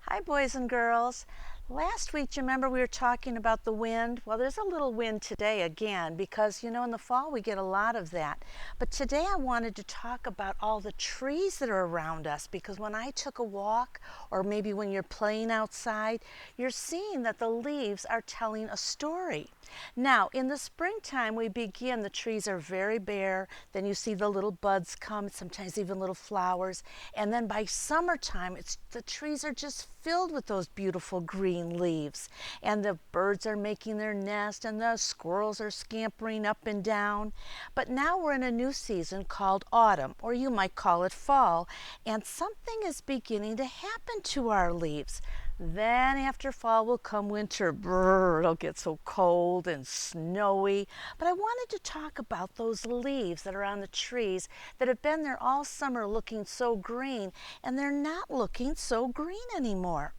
Hi, boys and girls. Last week, do you remember we were talking about the wind? Well, there's a little wind today again because, in the fall we get a lot of that. But today I wanted to talk about all the trees that are around us because when I took a walk, or maybe when you're playing outside, you're seeing that the leaves are telling a story. Now, in the springtime, the trees are very bare. Then you see the little buds come, sometimes even little flowers. And then by summertime, the trees are just filled with those beautiful green leaves. And the birds are making their nest and the squirrels are scampering up and down. But now we're in a new season called autumn, or you might call it fall, and something is beginning to happen to our leaves. Then after fall will come winter. Brrr, it'll get so cold and snowy. But I wanted to talk about those leaves that are on the trees that have been there all summer looking so green, and they're not looking so green anymore.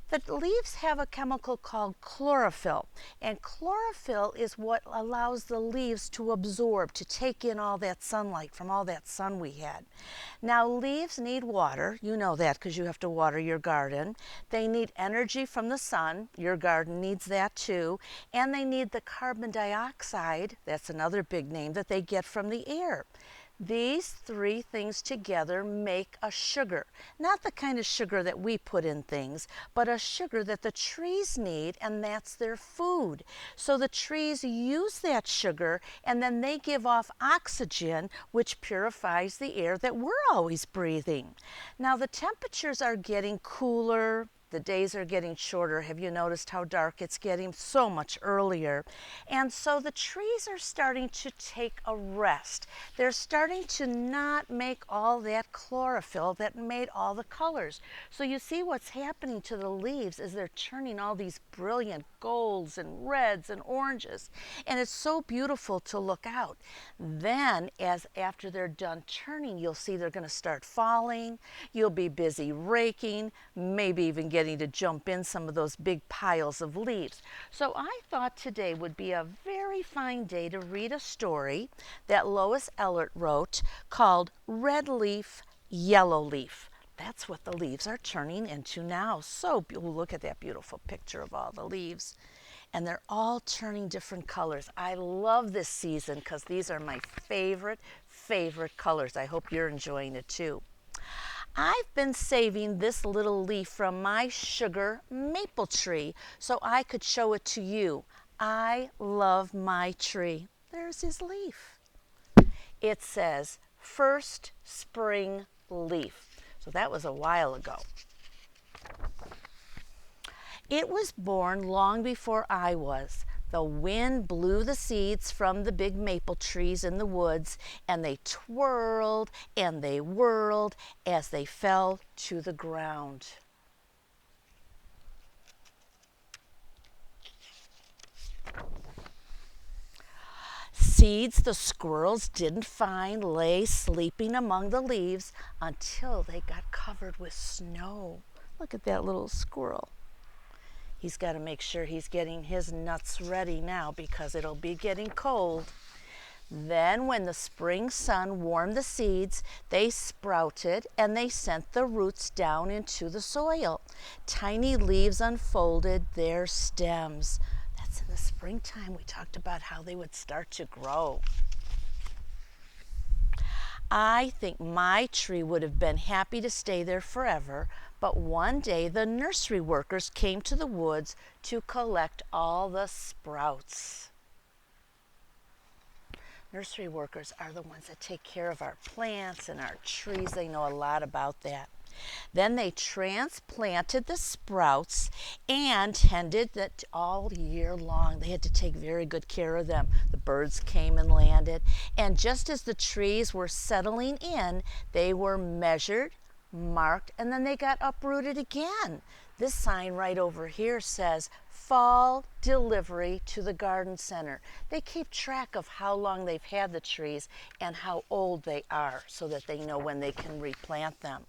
The leaves have a chemical called chlorophyll, and chlorophyll is what allows the leaves to absorb, to take in all that sunlight from all that sun we had. Now, leaves need water. You know that because you have to water your garden. They need energy from the sun. Your garden needs that too. And they need the carbon dioxide, that's another big name, that they get from the air. These three things together make a sugar. Not the kind of sugar that we put in things, but a sugar that the trees need, and that's their food. So the trees use that sugar, and then they give off oxygen, which purifies the air that we're always breathing. Now the temperatures are getting cooler. The days are getting shorter. Have you noticed how dark it's getting? So much earlier. And so the trees are starting to take a rest. They're starting to not make all that chlorophyll that made all the colors. So you see what's happening to the leaves is they're turning all these brilliant golds and reds and oranges. And it's so beautiful to look out. Then after they're done turning, you'll see they're going to start falling. You'll be busy raking, maybe even getting to jump in some of those big piles of leaves. So I thought today would be a very fine day to read a story that Lois Ehlert wrote called Red Leaf, Yellow Leaf. That's what the leaves are turning into now. So look at that beautiful picture of all the leaves. And they're all turning different colors. I love this season because these are my favorite colors. I hope you're enjoying it too. I've been saving this little leaf from my sugar maple tree so I could show it to you. I love my tree. There's his leaf. It says, first spring leaf. So that was a while ago. It was born long before I was. The wind blew the seeds from the big maple trees in the woods, and they twirled and they whirled as they fell to the ground. Seeds the squirrels didn't find lay sleeping among the leaves until they got covered with snow. Look at that little squirrel. He's got to make sure he's getting his nuts ready now because it'll be getting cold. Then when the spring sun warmed the seeds, they sprouted and they sent the roots down into the soil. Tiny leaves unfolded their stems. That's in the springtime. We talked about how they would start to grow. I think my tree would have been happy to stay there forever, but one day the nursery workers came to the woods to collect all the sprouts. Nursery workers are the ones that take care of our plants and our trees. They know a lot about that. Then they transplanted the sprouts and tended that all year long. They had to take very good care of them. The birds came and landed. And just as the trees were settling in, they were measured, marked, and then they got uprooted again. This sign right over here says, Fall Delivery to the Garden Center. They keep track of how long they've had the trees and how old they are so that they know when they can replant them.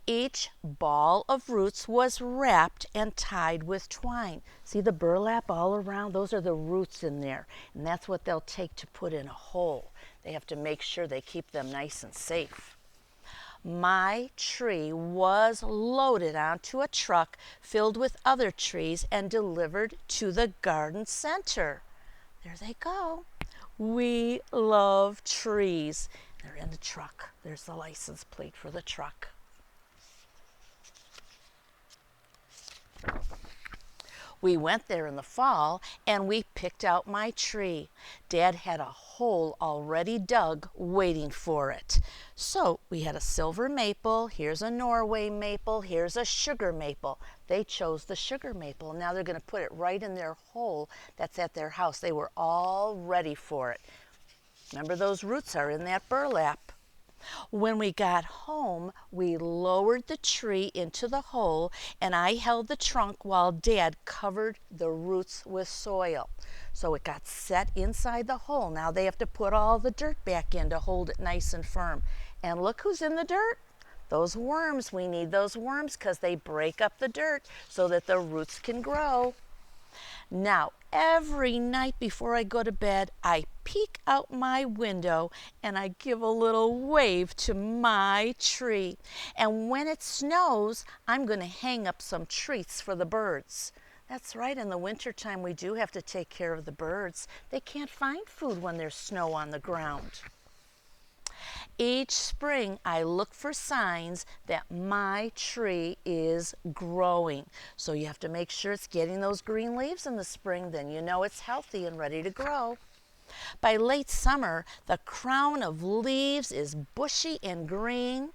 Each ball of roots was wrapped and tied with twine. See the burlap all around? Those are the roots in there, and that's what they'll take to put in a hole. They have to make sure they keep them nice and safe. My tree was loaded onto a truck filled with other trees and delivered to the garden center. There they go. We love trees. They're in the truck. There's the license plate for the truck. We went there in the fall and we picked out my tree. Dad had a hole already dug waiting for it. So we had a silver maple, here's a Norway maple, here's a sugar maple. They chose the sugar maple. Now they're going to put it right in their hole that's at their house. They were all ready for it. Remember, those roots are in that burlap. When we got home, we lowered the tree into the hole and I held the trunk while Dad covered the roots with soil. So it got set inside the hole. Now they have to put all the dirt back in to hold it nice and firm. And look who's in the dirt. Those worms. We need those worms because they break up the dirt so that the roots can grow. Now, every night before I go to bed, I peek out my window and I give a little wave to my tree. And when it snows, I'm going to hang up some treats for the birds. That's right, in the wintertime we do have to take care of the birds. They can't find food when there's snow on the ground. Each spring, I look for signs that my tree is growing. So you have to make sure it's getting those green leaves in the spring, then you know it's healthy and ready to grow. By late summer, the crown of leaves is bushy and green.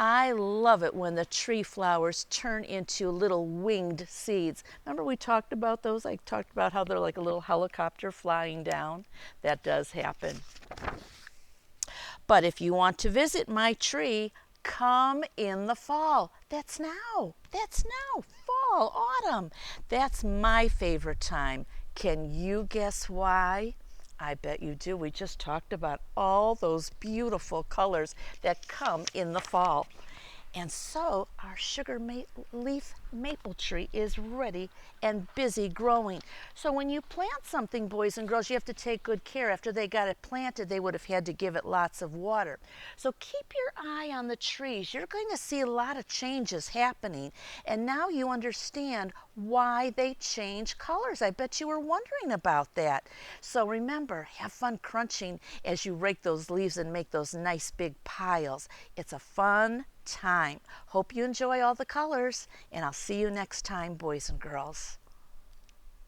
I love it when the tree flowers turn into little winged seeds. Remember we talked about those? I talked about how they're like a little helicopter flying down. That does happen. But if you want to visit my tree, come in the fall. That's now. That's now. Fall, autumn. That's my favorite time. Can you guess why? I bet you do. We just talked about all those beautiful colors that come in the fall. And so our sugar leaf maple tree is ready and busy growing. So when you plant something, boys and girls, you have to take good care. After they got it planted, they would have had to give it lots of water. So keep your eye on the trees. You're going to see a lot of changes happening. And now you understand why they change colors. I bet you were wondering about that. So remember, have fun crunching as you rake those leaves and make those nice big piles. It's a fun time. Hope you enjoy all the colors, and I'll see you next time, boys and girls.